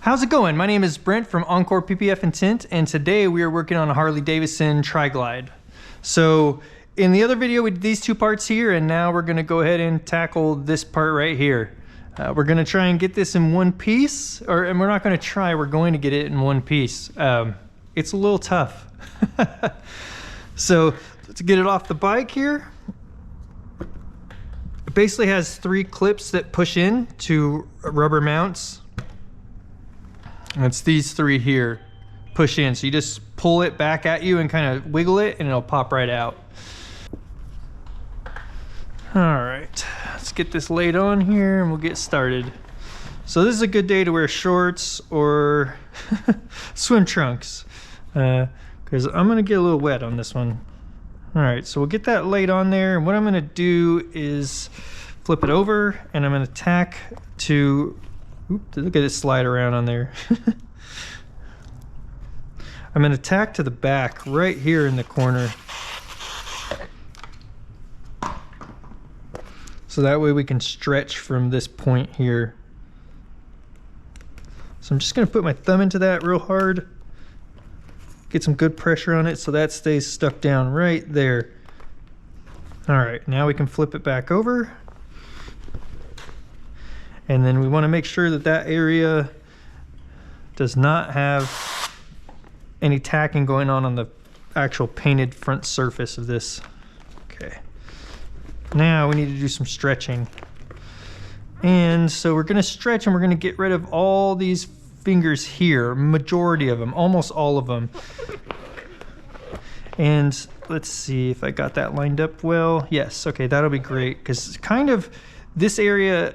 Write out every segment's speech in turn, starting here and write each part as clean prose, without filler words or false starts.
How's it going? My name is Brent from Encore PPF and Tint, and today we are working on a Harley Davidson Tri-Glide. So in the other video we did these two parts here, and now we're going to go ahead and tackle this part right here. We're going to try and get this in one piece, and we're not going to try, we're going to get it in one piece. It's a little tough. So let's get it off the bike here. It basically has 3 clips that push in to rubber mounts. And it's these 3 here, push in. So you just pull it back at you and kind of wiggle it and it'll pop right out. All right, let's get this laid on here and we'll get started. So this is a good day to wear shorts or swim trunks, because I'm gonna get a little wet on this one. All right, so we'll get that laid on there. And what I'm gonna do is flip it over and I'm gonna tack to, oops, look at it slide around on there. I'm going to tack to the back right here in the corner. So that way we can stretch from this point here. So I'm just going to put my thumb into that real hard. Get some good pressure on it so that stays stuck down right there. All right, now we can flip it back over. And then we want to make sure that that area does not have any tacking going on the actual painted front surface of this. Okay. Now we need to do some stretching. And so we're going to stretch and we're going to get rid of all these fingers here, majority of them, almost all of them. And let's see if I got that lined up well. Yes, okay, that'll be great, because kind of this area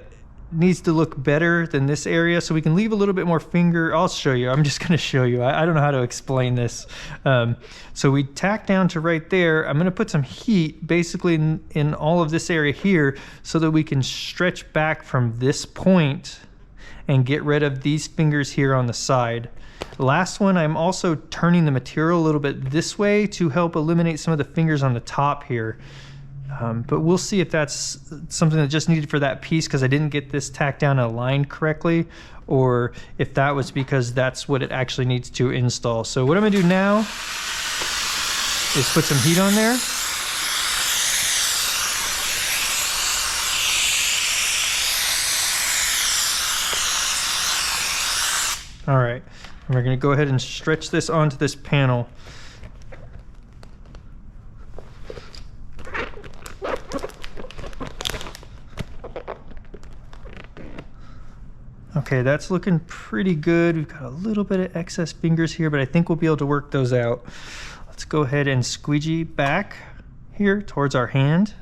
needs to look better than this area, so we can leave a little bit more finger. I'll show you. I'm just going to show you. I don't know how to explain this. So we tack down to right there. I'm going to put some heat basically in all of this area here so that we can stretch back from this point and get rid of these fingers here on the side. Last one, I'm also turning the material a little bit this way to help eliminate some of the fingers on the top here. But we'll see if that's something that just needed for that piece because I didn't get this tacked down and aligned correctly, or if that was because that's what it actually needs to install. So what I'm gonna do now is put some heat on there. All right, and we're gonna go ahead and stretch this onto this panel. Okay, that's looking pretty good. We've got a little bit of excess fingers here, but I think we'll be able to work those out. Let's go ahead and squeegee back here towards our hand.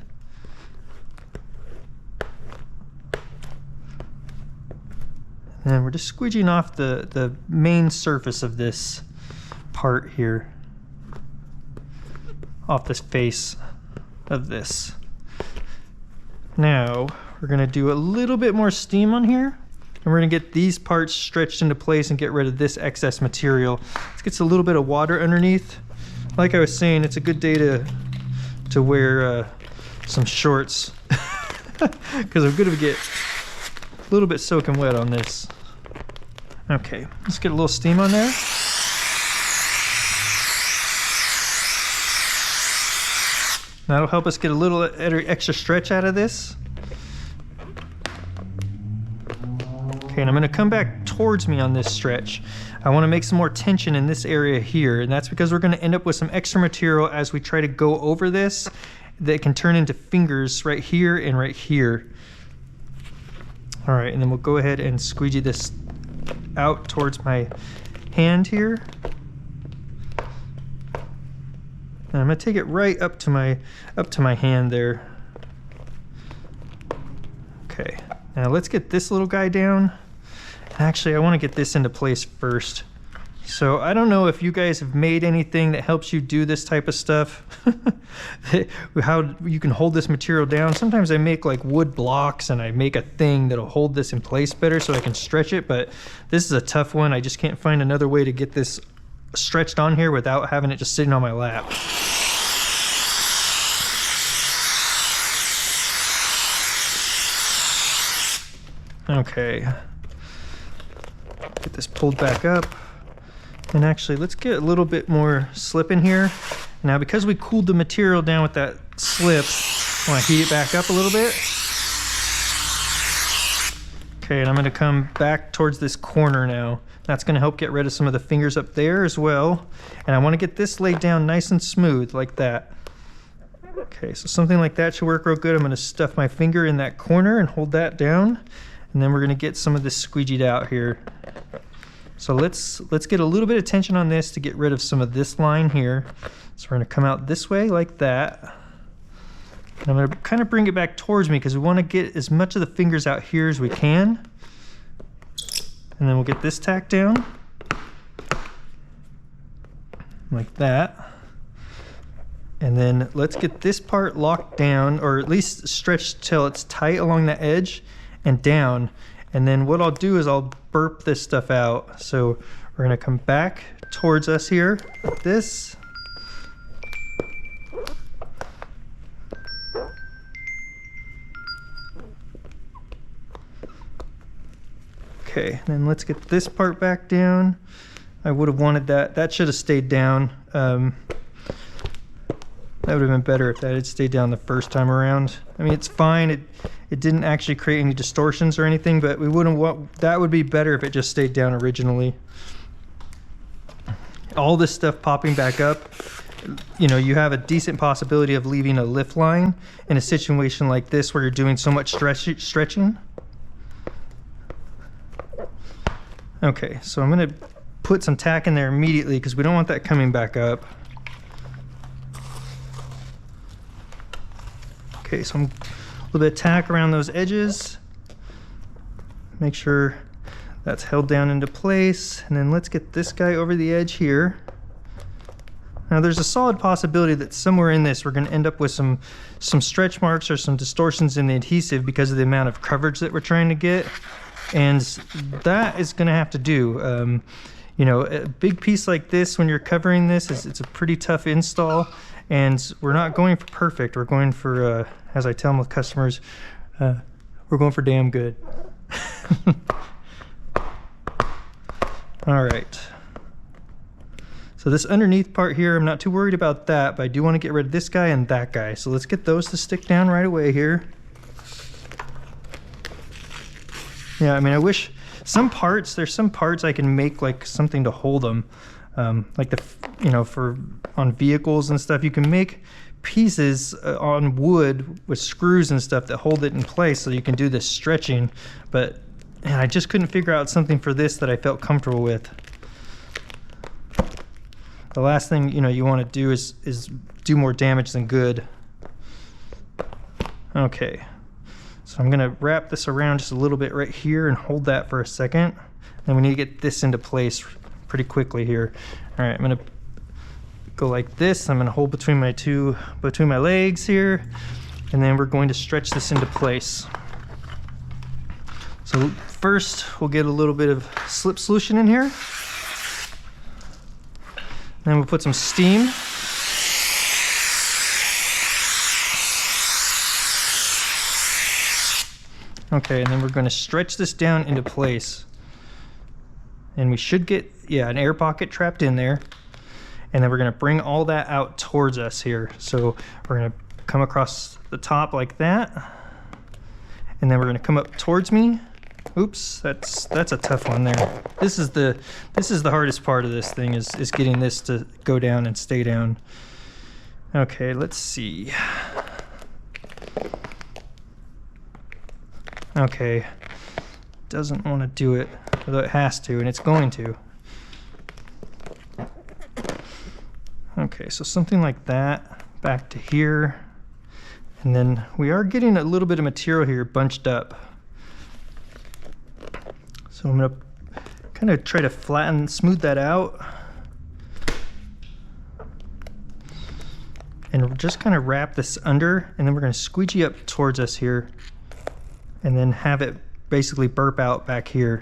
And we're just squeegeeing off the main surface of this part here, off this face of this. Now, we're gonna do a little bit more steam on here. And we're gonna get these parts stretched into place and get rid of this excess material. Let's get a little bit of water underneath. Like I was saying, it's a good day to wear some shorts because I'm gonna get a little bit soaking wet on this. Okay, let's get a little steam on there. That'll help us get a little extra stretch out of this. Okay, and I'm gonna come back towards me on this stretch. I wanna make some more tension in this area here, and that's because we're gonna end up with some extra material as we try to go over this that can turn into fingers right here and right here. All right, and then we'll go ahead and squeegee this out towards my hand here. And I'm gonna take it right up to my hand there. Okay, now let's get this little guy down. Actually, I want to get this into place first. So I don't know if you guys have made anything that helps you do this type of stuff. How you can hold this material down. Sometimes I make like wood blocks and I make a thing that'll hold this in place better so I can stretch it, but this is a tough one. I just can't find another way to get this stretched on here without having it just sitting on my lap. Okay. Get this pulled back up. And actually, let's get a little bit more slip in here. Now, because we cooled the material down with that slip, I want to heat it back up a little bit. Okay, and I'm going to come back towards this corner now. That's going to help get rid of some of the fingers up there as well. And I want to get this laid down nice and smooth like that. Okay, so something like that should work real good. I'm going to stuff my finger in that corner and hold that down. And then we're going to get some of this squeegeed out here. So let's get a little bit of tension on this to get rid of some of this line here. So we're going to come out this way like that. And I'm going to kind of bring it back towards me because we want to get as much of the fingers out here as we can. And then we'll get this tacked down like that. And then let's get this part locked down, or at least stretched till it's tight along the edge and down. And then what I'll do is I'll burp this stuff out. So we're going to come back towards us here like this. Okay, and then let's get this part back down. I would have wanted that. That should have stayed down. That would have been better if that had stayed down the first time around. I mean, it's fine. It didn't actually create any distortions or anything, but we wouldn't want, that would be better if it just stayed down originally. All this stuff popping back up, you know, you have a decent possibility of leaving a lift line in a situation like this where you're doing so much stretching. Okay, so I'm going to put some tack in there immediately because we don't want that coming back up. Okay, so I'm a little bit of tack around those edges. Make sure that's held down into place. And then let's get this guy over the edge here. Now there's a solid possibility that somewhere in this we're going to end up with some stretch marks or some distortions in the adhesive because of the amount of coverage that we're trying to get. And that is going to have to do. You know, a big piece like this, when you're covering this, it's a pretty tough install. And we're not going for perfect. We're going for, as I tell my customers, we're going for damn good. All right. So this underneath part here, I'm not too worried about that, but I do want to get rid of this guy and that guy. So let's get those to stick down right away here. Yeah, I mean, I wish there's some parts I can make like something to hold them. Like you know, on vehicles and stuff, you can make pieces on wood with screws and stuff that hold it in place so you can do this stretching. But man, I just couldn't figure out something for this that I felt comfortable with. The last thing, you know, you want to do is do more damage than good. Okay. So I'm going to wrap this around just a little bit right here and hold that for a second. Then we need to get this into place pretty quickly here. All right, I'm going to go like this. I'm going to hold between my legs here, and then we're going to stretch this into place. So first, we'll get a little bit of slip solution in here. Then we'll put some steam. Okay, and then we're going to stretch this down into place. And we should get, yeah, an air pocket trapped in there. And then we're going to bring all that out towards us here. So we're going to come across the top like that. And then we're going to come up towards me. Oops, that's a tough one there. This is the hardest part of this thing is getting this to go down and stay down. Okay, let's see. Okay, doesn't want to do it, although it has to, and it's going to. Okay, so something like that, back to here. And then we are getting a little bit of material here bunched up. So I'm going to kind of try to smooth that out. And just kind of wrap this under, and then we're going to squeegee up towards us here. And then have it basically burp out back here.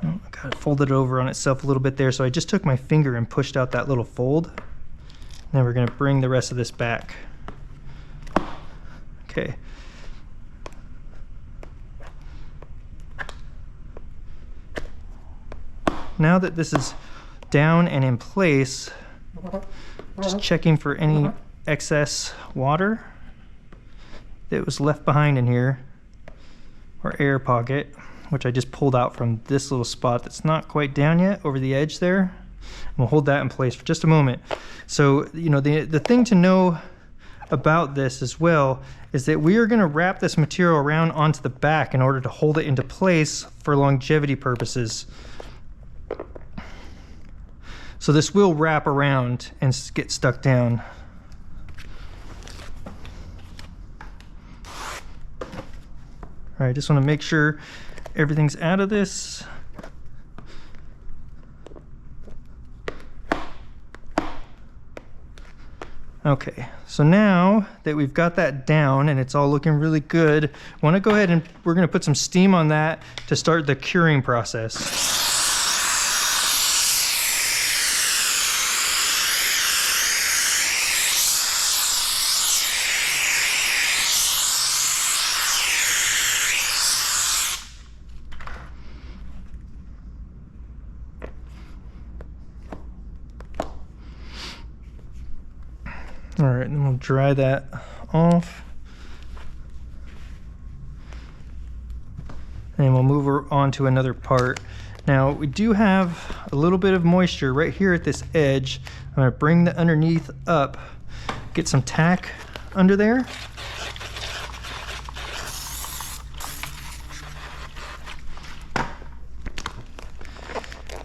Oh, I got it folded over on itself a little bit there, so I just took my finger and pushed out that little fold. And then we're going to bring the rest of this back. now that this is down and in place, just checking for any excess water that was left behind in here, or air pocket, which I just pulled out from this little spot that's not quite down yet over the edge there. And we'll hold that in place for just a moment. So, you know, the thing to know about this as well is that we are going to wrap this material around onto the back in order to hold it into place for longevity purposes. So this will wrap around and get stuck down. All right, just want to make sure everything's out of this. Okay, so now that we've got that down and it's all looking really good, I want to go ahead and we're going to put some steam on that to start the curing process. All right, then we'll dry that off. And we'll move on to another part. Now, we do have a little bit of moisture right here at this edge. I'm gonna bring the underneath up, get some tack under there.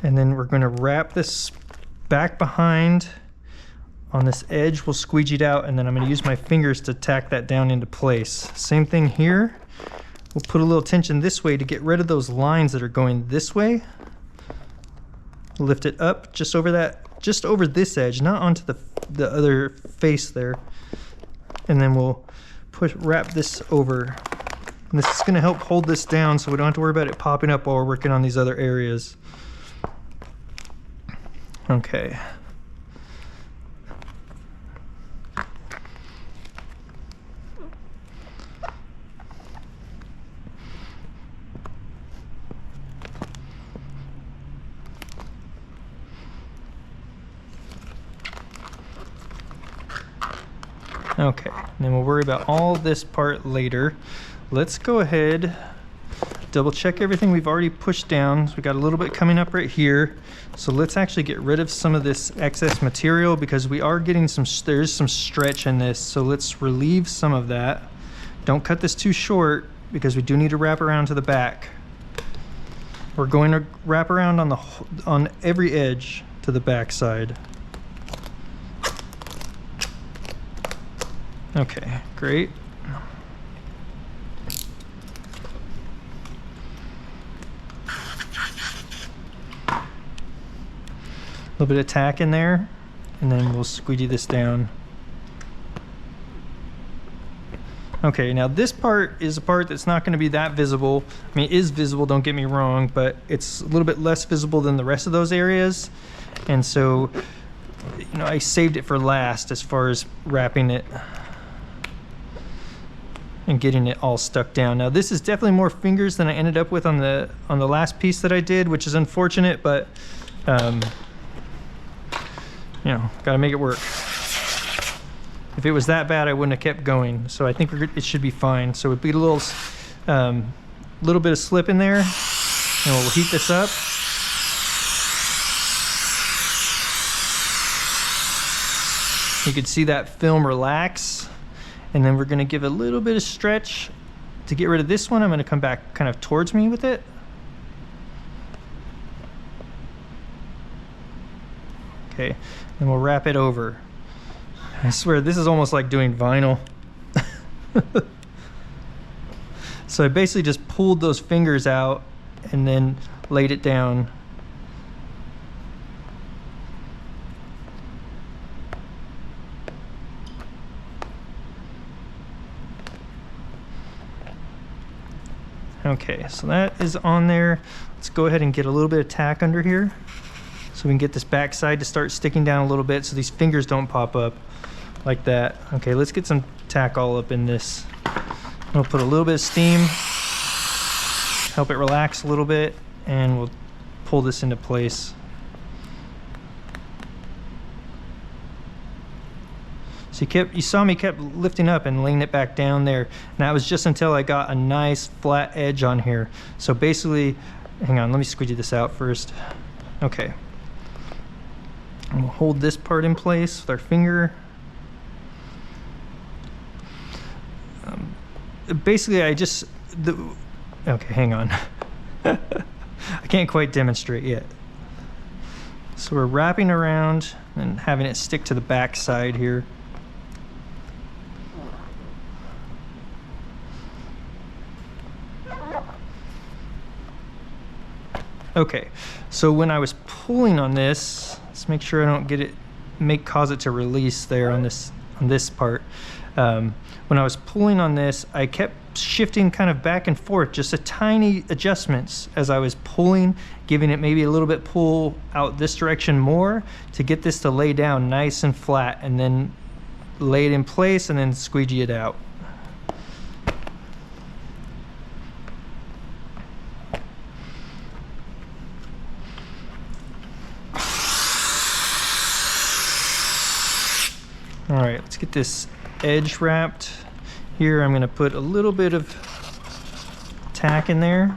And then we're gonna wrap this back behind on this edge. We'll squeegee it out, and then I'm going to use my fingers to tack that down into place. Same thing here. We'll put a little tension this way to get rid of those lines that are going this way. Lift it up just over that, just over this edge, not onto the other face there. And then we'll wrap this over. And this is going to help hold this down so we don't have to worry about it popping up while we're working on these other areas. Okay. Okay, and then we'll worry about all this part later. Let's go ahead, double check everything we've already pushed down. So we got a little bit coming up right here. So let's actually get rid of some of this excess material because we are getting there's some stretch in this. So let's relieve some of that. Don't cut this too short because we do need to wrap around to the back. We're going to wrap around on every edge to the back side. Okay, great. A little bit of tack in there, and then we'll squeegee this down. Okay, now this part is a part that's not going to be that visible. I mean, it is visible, don't get me wrong, but it's a little bit less visible than the rest of those areas. And so, you know, I saved it for last as far as wrapping it and getting it all stuck down. Now this is definitely more fingers than I ended up with on the last piece that I did, which is unfortunate, but you know, gotta make it work. If it was that bad, I wouldn't have kept going. So I think it should be fine. So it'd be a little bit of slip in there, and we'll heat this up. You can see that film relax. And then we're going to give a little bit of stretch to get rid of this one. I'm going to come back kind of towards me with it. Okay, and we'll wrap it over. I swear, this is almost like doing vinyl. So I basically just pulled those fingers out and then laid it down. Okay, so that is on there. Let's go ahead and get a little bit of tack under here so we can get this back side to start sticking down a little bit so these fingers don't pop up like that. Okay, let's get some tack all up in this. We'll put a little bit of steam, help it relax a little bit, and we'll pull this into place. So you saw me kept lifting up and laying it back down there. And that was just until I got a nice flat edge on here. So basically, hang on, let me squeegee this out first. Okay. And we'll hold this part in place with our finger. Basically, okay, hang on. I can't quite demonstrate yet. So we're wrapping around and having it stick to the back side here. Okay, so when I was pulling on this, let's make sure I don't get it, cause it to release there on this part. When I was pulling on this, I kept shifting kind of back and forth, just a tiny adjustments as I was pulling, giving it maybe a little bit pull out this direction more to get this to lay down nice and flat, and then lay it in place and then squeegee it out. All right, let's get this edge wrapped. Here I'm gonna put a little bit of tack in there.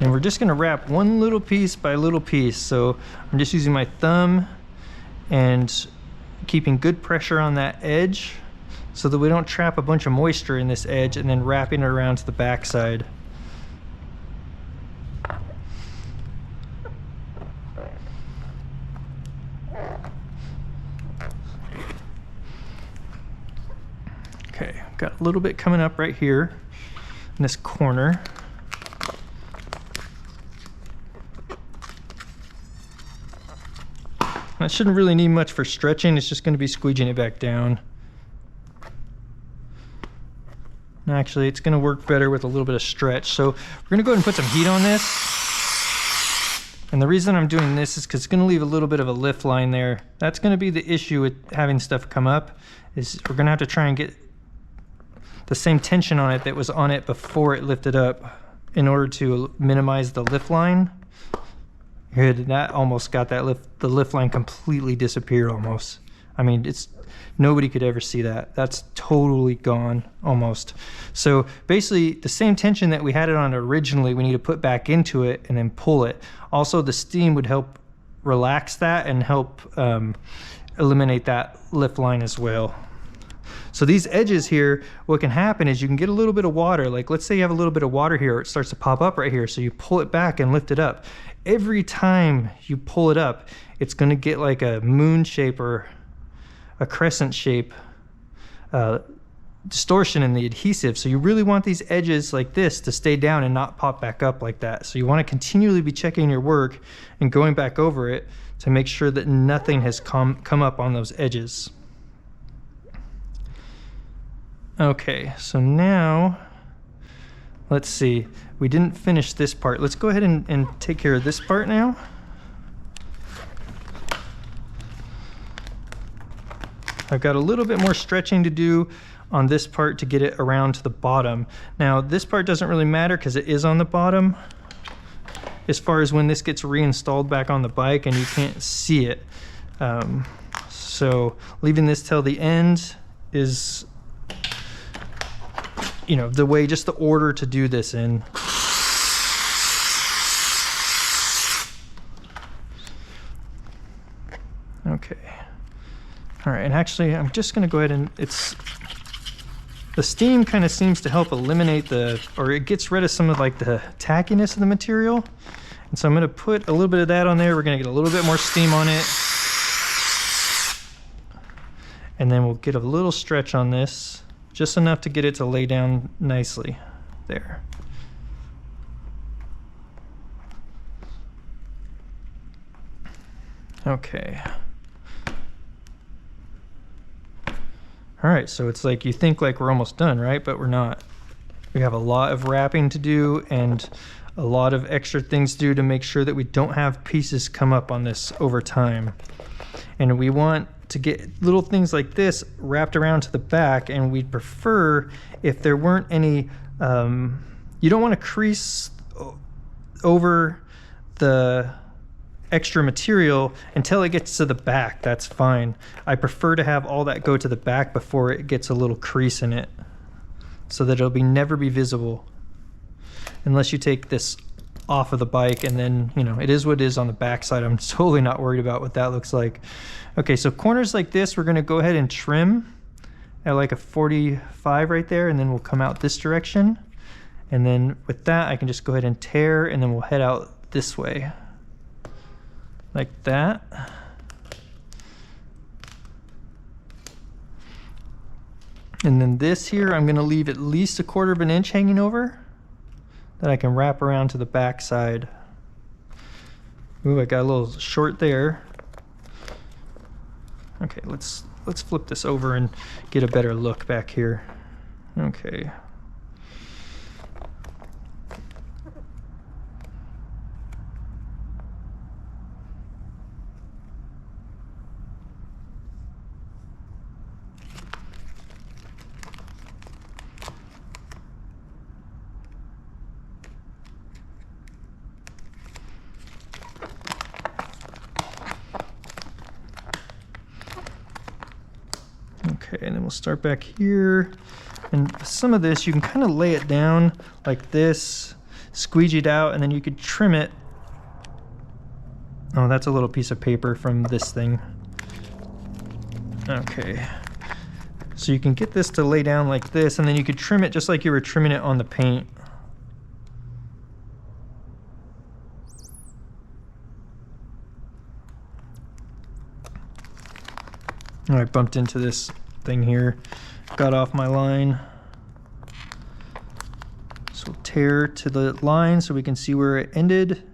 And we're just gonna wrap one little piece by little piece. So I'm just using my thumb and keeping good pressure on that edge so that we don't trap a bunch of moisture in this edge, and then wrapping it around to the back side. Okay, got a little bit coming up right here in this corner. That shouldn't really need much for stretching. It's just going to be squeegeeing it back down. And actually, it's going to work better with a little bit of stretch. So we're going to go ahead and put some heat on this. And the reason I'm doing this is because it's going to leave a little bit of a lift line there. That's going to be the issue with having stuff come up, is we're going to have to try and get the same tension on it that was on it before it lifted up in order to minimize the lift line. Here, that almost got the lift line completely disappear almost. I mean, nobody could ever see that. That's totally gone almost. So basically the same tension that we had it on originally, we need to put back into it and then pull it. Also, the steam would help relax that and help eliminate that lift line as well. So these edges here, what can happen is you can get a little bit of water. Like let's say you have a little bit of water here, it starts to pop up right here. So you pull it back and lift it up. Every time you pull it up, it's going to get like a moon shape or a crescent shape distortion in the adhesive. So you really want these edges like this to stay down and not pop back up like that. So you want to continually be checking your work and going back over it to make sure that nothing has come up on those edges. Okay, so now, let's see. We didn't finish this part. Let's go ahead and take care of this part now. I've got a little bit more stretching to do on this part to get it around to the bottom. Now, this part doesn't really matter because it is on the bottom as far as when this gets reinstalled back on the bike and you can't see it. So leaving this till the end is, you know, the way, just the order to do this in. Okay. All right, and actually I'm just gonna go ahead and the steam kind of seems to help eliminate or it gets rid of some of like the tackiness of the material. And so I'm gonna put a little bit of that on there. We're gonna get a little bit more steam on it. And then we'll get a little stretch on this. Just enough to get it to lay down nicely there. Okay. All right, so it's like you think like we're almost done, right? But we're not. We have a lot of wrapping to do and a lot of extra things to do to make sure that we don't have pieces come up on this over time. And we want to get little things like this wrapped around to the back, and we'd prefer if there weren't any, you don't want to crease over the extra material until it gets to the back. That's fine. I prefer to have all that go to the back before it gets a little crease in it, so that it'll never be visible unless you take this off of the bike, and then, you know, it is what it is on the back side. I'm totally not worried about what that looks like. Okay, so corners like this, we're going to go ahead and trim at like a 45 right there, and then we'll come out this direction. And then with that, I can just go ahead and tear, and then we'll head out this way like that. And then this here, I'm going to leave at least 1/4 of an inch hanging over that I can wrap around to the back side. Ooh, I got a little short there. Okay, let's flip this over and get a better look back here. Okay. Okay, and then we'll start back here. And some of this, you can kind of lay it down like this, squeegee it out, and then you could trim it. Oh, that's a little piece of paper from this thing. Okay. So you can get this to lay down like this, and then you could trim it just like you were trimming it on the paint. Oh, I bumped into this thing here, got off my line. So tear to the line so we can see where it ended.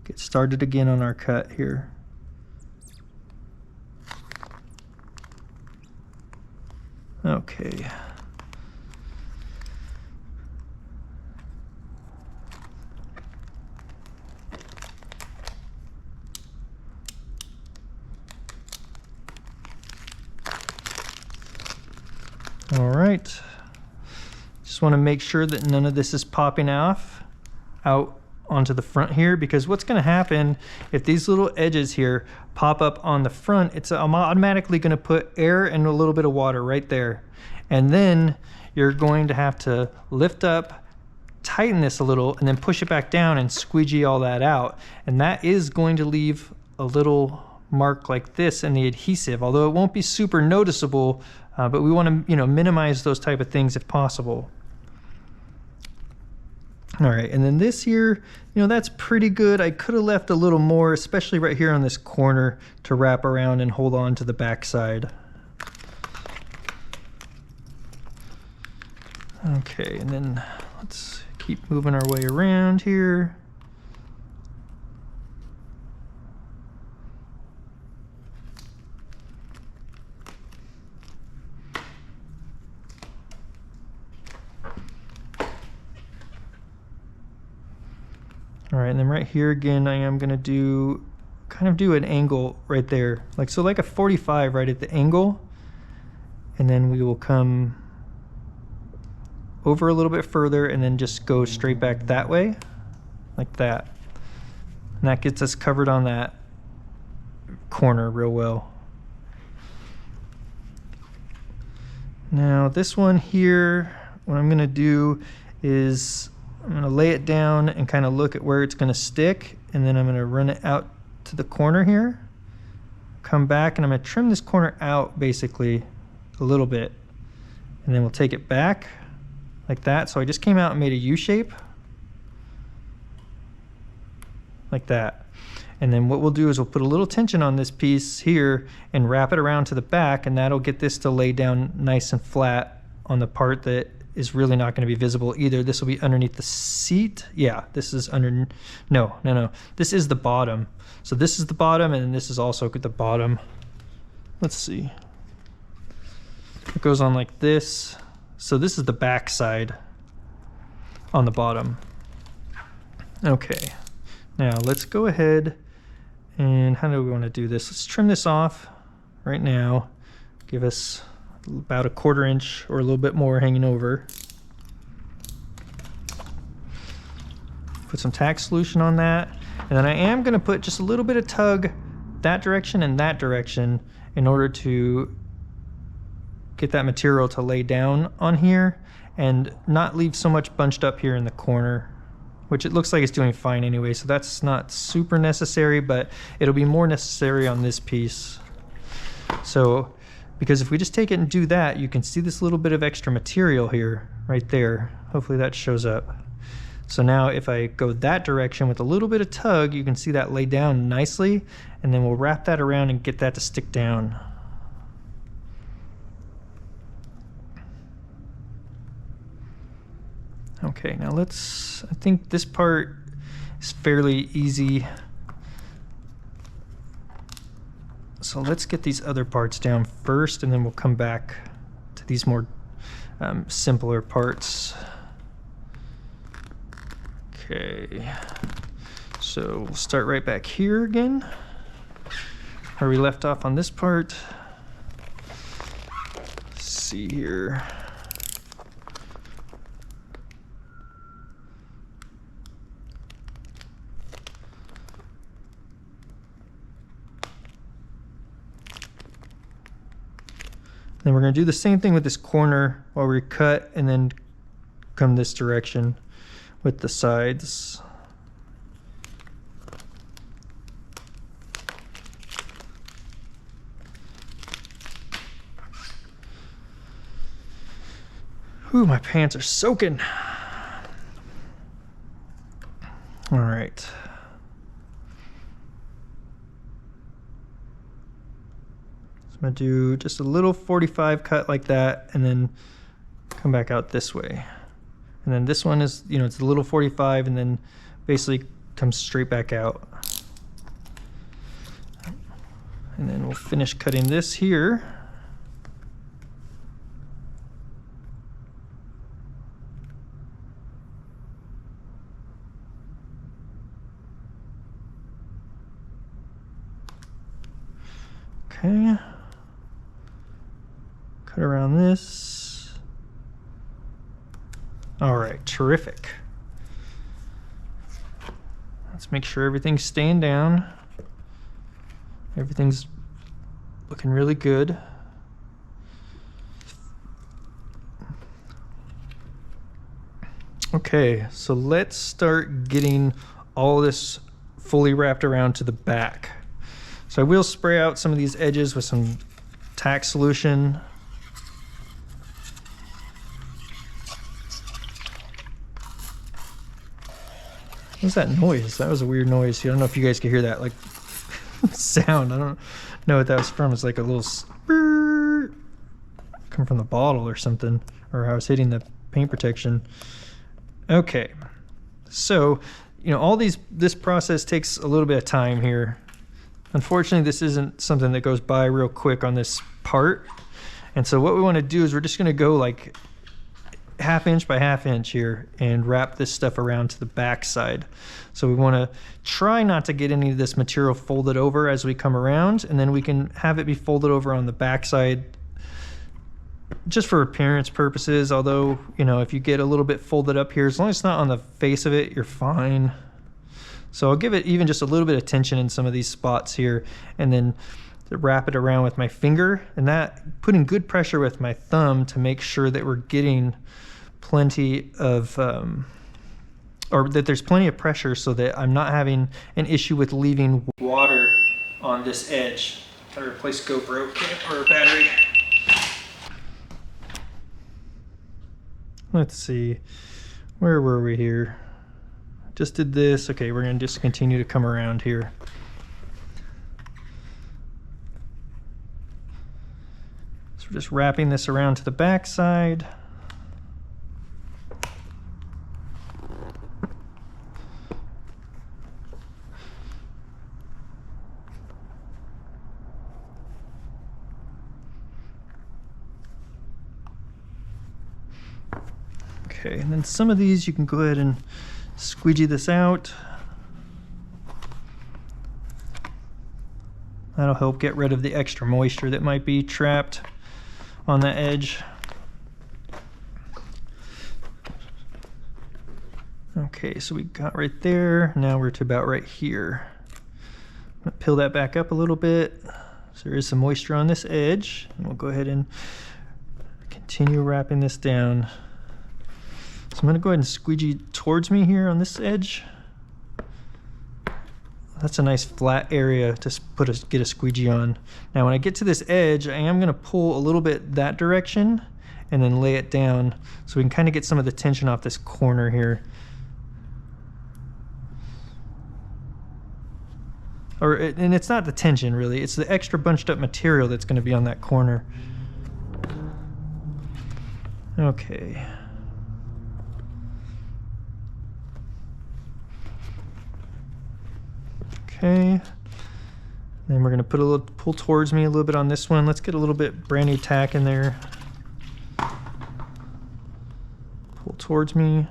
Get started again on our cut here. Okay. All right, just want to make sure that none of this is popping off out onto the front here, because what's going to happen if these little edges here pop up on the front, I'm automatically going to put air and a little bit of water right there. And then you're going to have to lift up, tighten this a little, and then push it back down and squeegee all that out. And that is going to leave a little mark like this in the adhesive, although it won't be super noticeable. But we want to, you know, minimize those type of things if possible. All right, and then this here, you know, that's pretty good. I could have left a little more, especially right here on this corner, to wrap around and hold on to the back side. Okay, and then let's keep moving our way around here. All right, and then right here again, I am gonna do an angle right there, like a 45 right at the angle, and then we will come over a little bit further and then just go straight back that way, like that. And that gets us covered on that corner real well. Now this one here, what I'm gonna do is I'm going to lay it down and kind of look at where it's going to stick, and then I'm going to run it out to the corner here, come back, and I'm going to trim this corner out basically a little bit, and then we'll take it back like that. So I just came out and made a U shape like that. And then what we'll do is we'll put a little tension on this piece here and wrap it around to the back, and that'll get this to lay down nice and flat on the part that is really not going to be visible either. This will be underneath the seat. Yeah, this is under, no. This is the bottom. So this is the bottom, and this is also the bottom. Let's see. It goes on like this. So this is the back side on the bottom. Okay, now let's go ahead and how do we want to do this? Let's trim this off right now. Give us about 1/4 inch or a little bit more hanging over. Put some tack solution on that, And then I am going to put just a little bit of tug that direction and that direction in order to get that material to lay down on here and not leave so much bunched up here in the corner, which it looks like it's doing fine anyway, so that's not super necessary, but it'll be more necessary on this piece. So, because if we just take it and do that, you can see this little bit of extra material here, right there. Hopefully that shows up. So now if I go that direction with a little bit of tug, you can see that lay down nicely, and then we'll wrap that around and get that to stick down. Okay, now I think this part is fairly easy. So let's get these other parts down first, and then we'll come back to these more simpler parts. Okay, so we'll start right back here again, where we left off on this part. Let's see here. Then we're going to do the same thing with this corner while we cut, and then come this direction with the sides. Ooh, my pants are soaking. All right. So I'm gonna do just a little 45 cut like that, and then come back out this way. And then this one is, it's a little 45, and then basically comes straight back out. And then we'll finish cutting this here. Okay. Cut around this. All right, terrific. Let's make sure everything's staying down. Everything's looking really good. Okay, so let's start getting all this fully wrapped around to the back. So I will spray out some of these edges with some tack solution. What's that noise? That was a weird noise. I don't know if you guys can hear that, like sound. I don't know what that was from. It's like a little spurt come from the bottle or something, or I was hitting the paint protection. Okay, so all this process takes a little bit of time here. Unfortunately, this isn't something that goes by real quick on this part, and so what we want to do is we're just going to go like half inch by half inch here and wrap this stuff around to the back side. So we want to try not to get any of this material folded over as we come around, and then we can have it be folded over on the back side just for appearance purposes. Although, if you get a little bit folded up here, as long as it's not on the face of it, you're fine. So I'll give it even just a little bit of tension in some of these spots here, and then wrap it around with my finger, and that putting good pressure with my thumb to make sure that we're getting plenty of or that there's plenty of pressure so that I'm not having an issue with leaving water on this edge. Gotta replace GoPro or battery. Let's see, where were we here? Just did this. Okay, we're gonna just continue to come around here. So we're just wrapping this around to the back side. Okay, and then some of these you can go ahead and squeegee this out. That'll help get rid of the extra moisture that might be trapped on the edge. Okay, so we got right there. Now we're to about right here. I'm gonna peel that back up a little bit. So there is some moisture on this edge, and we'll go ahead and continue wrapping this down. So I'm gonna go ahead and squeegee towards me here on this edge. That's a nice flat area to get a squeegee on. Now when I get to this edge, I am gonna pull a little bit that direction and then lay it down so we can kind of get some of the tension off this corner here. And it's not the tension really, it's the extra bunched up material that's gonna be on that corner. Okay. Okay. Then we're gonna put a little, pull towards me a little bit on this one. Let's get a little bit brand new tack in there. Pull towards me.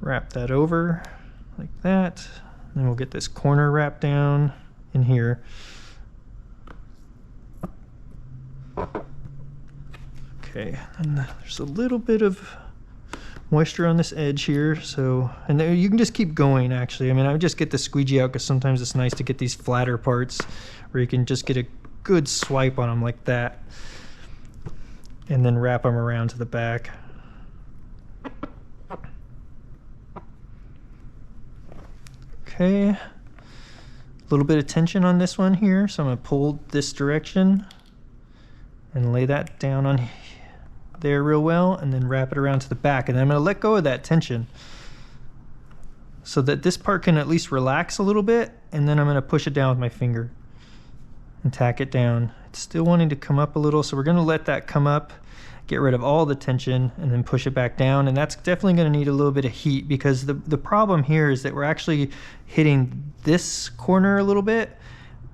Wrap that over like that. Then we'll get this corner wrapped down in here. Okay, and there's a little bit of moisture on this edge here, so, and there, you can just keep going actually. I mean, I would just get the squeegee out because sometimes it's nice to get these flatter parts where you can just get a good swipe on them like that. And then wrap them around to the back. Okay, a little bit of tension on this one here, so I'm going to pull this direction and lay that down on there real well, and then wrap it around to the back, and then I'm going to let go of that tension so that this part can at least relax a little bit, and then I'm going to push it down with my finger and tack it down. It's still wanting to come up a little, so we're going to let that come up, get rid of all the tension, and then push it back down. And that's definitely going to need a little bit of heat, because the problem here is that we're actually hitting this corner a little bit,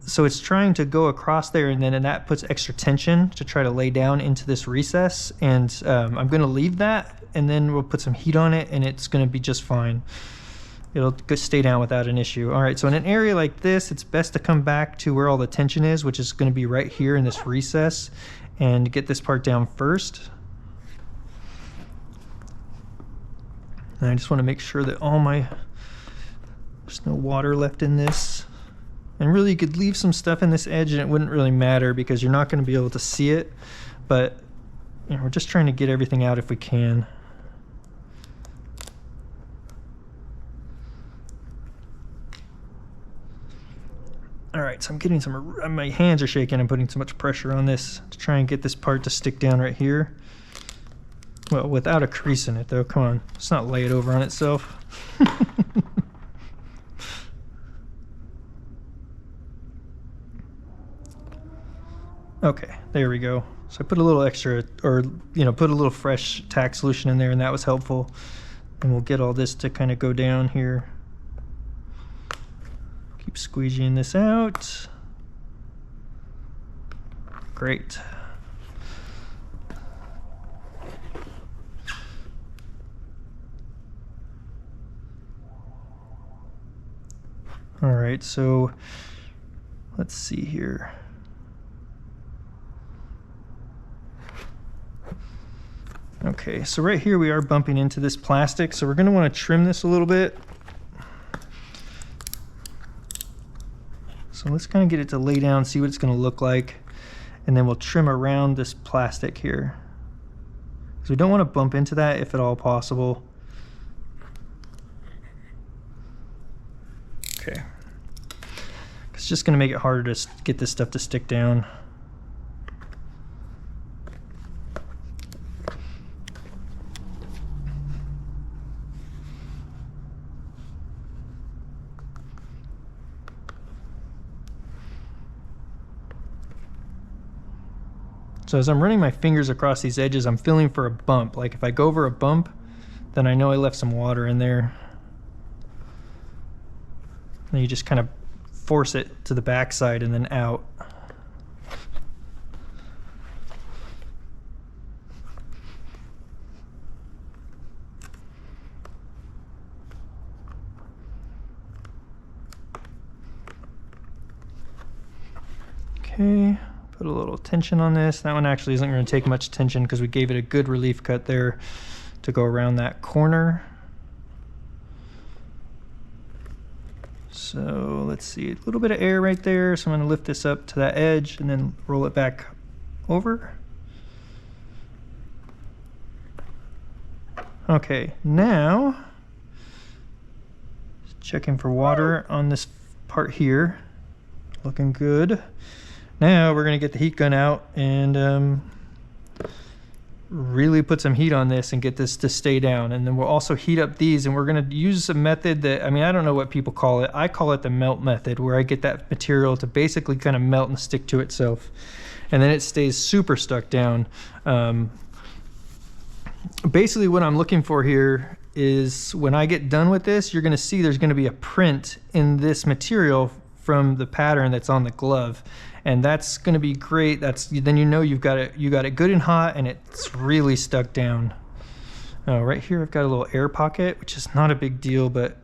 so it's trying to go across there, and then that puts extra tension to try to lay down into this recess. And I'm going to leave that, and then we'll put some heat on it, and it's going to be just fine. It'll stay down without an issue. All right, so in an area like this, it's best to come back to where all the tension is, which is going to be right here in this recess, and get this part down first. And I just want to make sure that there's no water left in this. And really, you could leave some stuff in this edge and it wouldn't really matter because you're not going to be able to see it. But you know, we're just trying to get everything out if we can. All right, so I'm getting my hands are shaking. I'm putting too much pressure on this to try and get this part to stick down right here. Well, without a crease in it though, come on. Let's not lay it over on itself. Okay, there we go. So I put a little extra, or put a little fresh tack solution in there, and that was helpful. And we'll get all this to kind of go down here. Keep squeegeeing this out. Great. All right, so let's see here. Okay, so right here we are bumping into this plastic, so we're going to want to trim this a little bit. So let's kind of get it to lay down, see what it's going to look like, and then we'll trim around this plastic here. So we don't want to bump into that if at all possible. Okay. It's just going to make it harder to get this stuff to stick down. So as I'm running my fingers across these edges, I'm feeling for a bump. Like if I go over a bump, then I know I left some water in there. And you just kind of force it to the backside and then out. Okay. Put a little tension on this. That one actually isn't going to take much tension because we gave it a good relief cut there to go around that corner. So let's see, a little bit of air right there. So I'm going to lift this up to that edge and then roll it back over. Okay, now checking for water on this part here. Looking good. Now we're going to get the heat gun out and really put some heat on this and get this to stay down. And then we'll also heat up these, and we're going to use a method that, I mean, I don't know what people call it. I call it the melt method, where I get that material to basically kind of melt and stick to itself. And then it stays super stuck down. Basically what I'm looking for here is when I get done with this, you're going to see there's going to be a print in this material from the pattern that's on the glove. And that's going to be great. Then you know you got it good and hot, and it's really stuck down. Right here I've got a little air pocket, which is not a big deal, but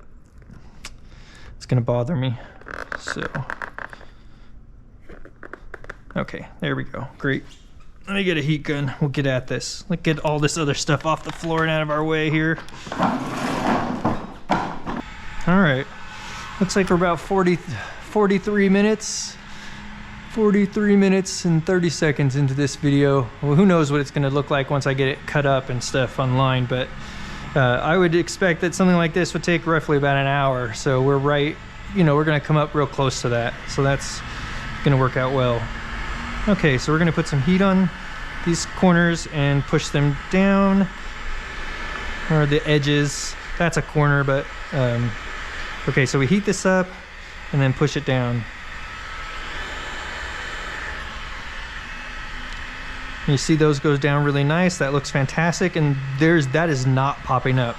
it's going to bother me. So okay, there we go. Great. Let me get a heat gun. We'll get at this. Let's get all this other stuff off the floor and out of our way here. All right. Looks like we're about 43 minutes. 43 minutes and 30 seconds into this video. Well, who knows what it's going to look like once I get it cut up and stuff online, but I would expect that something like this would take roughly about an hour. So we're right, you know, we're going to come up real close to that. So that's going to work out well. Okay, so we're going to put some heat on these corners and push them down, or the edges. That's a corner, but okay, so we heat this up and then push it down. You see those goes down really nice. That looks fantastic, and that is not popping up.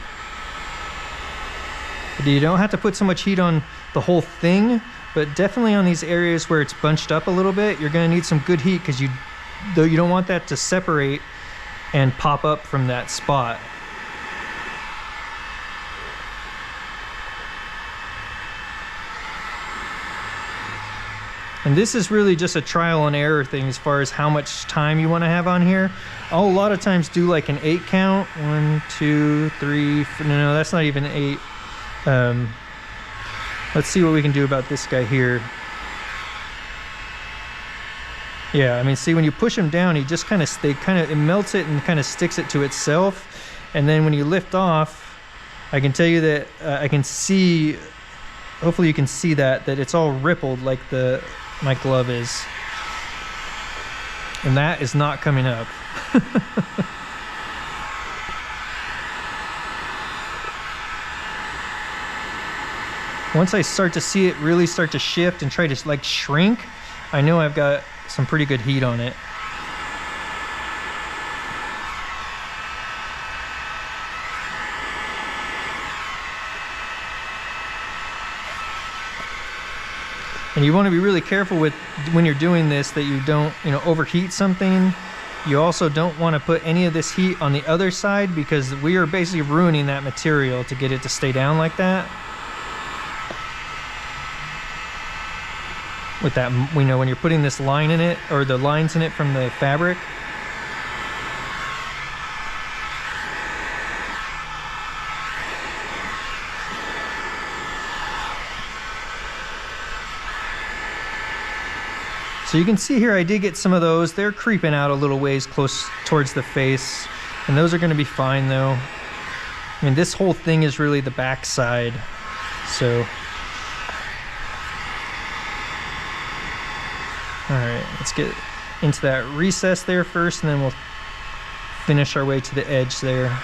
You don't have to put so much heat on the whole thing, but definitely on these areas where it's bunched up a little bit, you're going to need some good heat, because you don't want that to separate and pop up from that spot. And this is really just a trial and error thing as far as how much time you want to have on here. I'll a lot of times do like an 8 count. 1, 2, 3, 4, no, that's not even 8. Let's see what we can do about this guy here. Yeah, I mean, see, when you push him down, he just it melts it and kind of sticks it to itself. And then when you lift off, I can tell you that I can see, hopefully you can see that it's all rippled like my glove is. And that is not coming up. Once I start to see it really start to shift and try to like shrink, I know I've got some pretty good heat on it. And you want to be really careful with when you're doing this that you don't, overheat something. You also don't want to put any of this heat on the other side, because we are basically ruining that material to get it to stay down like that. With that, when you're putting this line in it, or the lines in it from the fabric. So you can see here I did get some of those. They're creeping out a little ways close towards the face, and those are going to be fine though. I mean, this whole thing is really the back side. So all right, let's get into that recess there first, and then we'll finish our way to the edge there.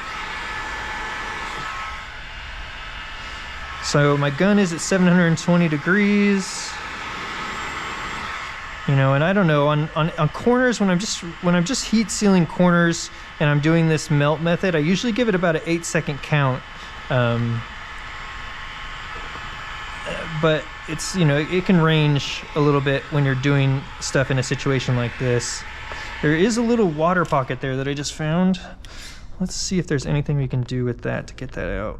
So my gun is at 720 degrees. And I don't know, on corners, when I'm just heat sealing corners and I'm doing this melt method, I usually give it about an 8-second count. But it's, it can range a little bit when you're doing stuff in a situation like this. There is a little water pocket there that I just found. Let's see if there's anything we can do with that to get that out.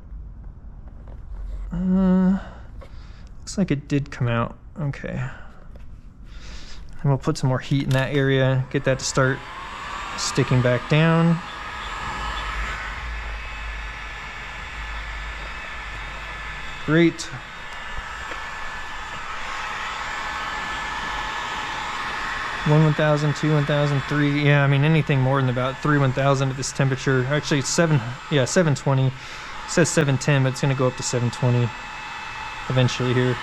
Looks like it did come out. Okay. And we'll put some more heat in that area, get that to start sticking back down. Great. 1,000, 2, 1,000, 3. Yeah, I mean anything more than about 3, 1,000 at this temperature. Actually, 720. It says 710, but it's gonna go up to 720 eventually here.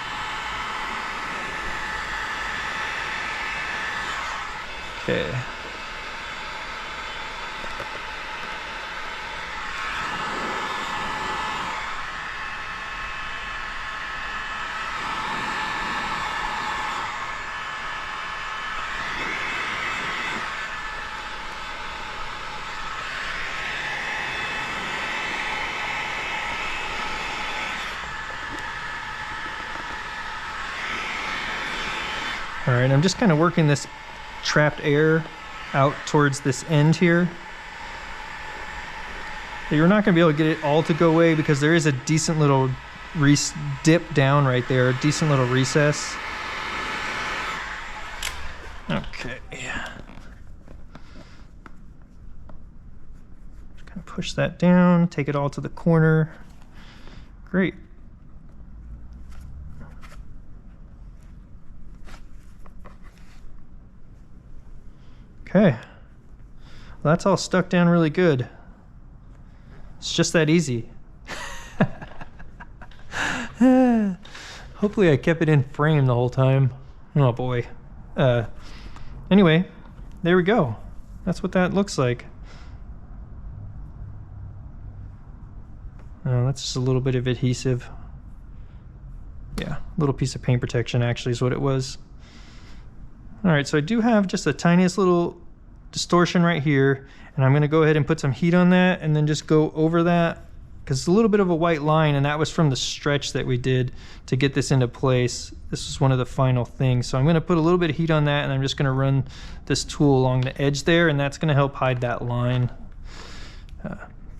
Okay. All right, I'm just kind of working this trapped air out towards this end here. You're not going to be able to get it all to go away because there is a decent little dip down right there, a decent little recess. Okay. Just kind of push that down, take it all to the corner. Great. Okay, well, that's all stuck down really good. It's just that easy. Hopefully I kept it in frame the whole time. Oh boy. Anyway, there we go. That's what that looks like. Oh, that's just a little bit of adhesive. Yeah, a little piece of paint protection actually is what it was. All right, so I do have just the tiniest little distortion right here, and I'm gonna go ahead and put some heat on that and then just go over that because it's a little bit of a white line, and that was from the stretch that we did to get this into place. This was one of the final things. So I'm gonna put a little bit of heat on that, and I'm just gonna run this tool along the edge there, and that's gonna help hide that line.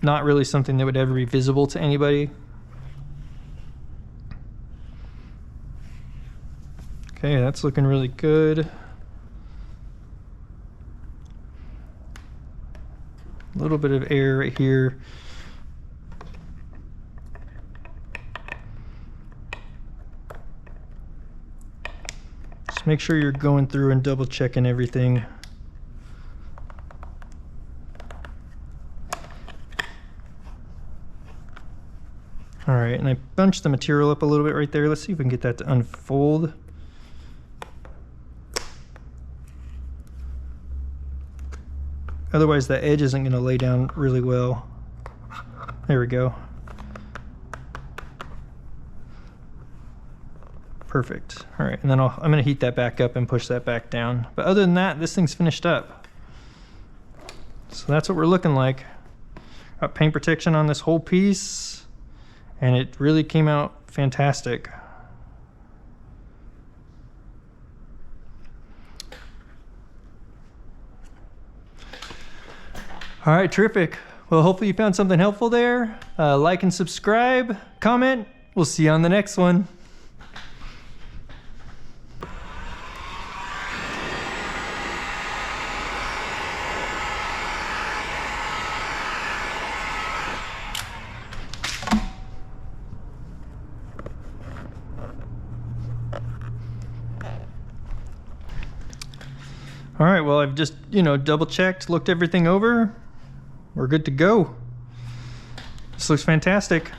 Not really something that would ever be visible to anybody. Okay, that's looking really good. A little bit of air right here. Just make sure you're going through and double checking everything. All right, and I bunched the material up a little bit right there. Let's see if we can get that to unfold. Otherwise the edge isn't gonna lay down really well. There we go. Perfect. All right, and then I'm gonna heat that back up and push that back down. But other than that, this thing's finished up. So that's what we're looking like. Got paint protection on this whole piece, and it really came out fantastic. All right, terrific. Well, hopefully you found something helpful there. Like and subscribe, comment. We'll see you on the next one. All right, well, I've just, double checked, looked everything over. We're good to go. This looks fantastic.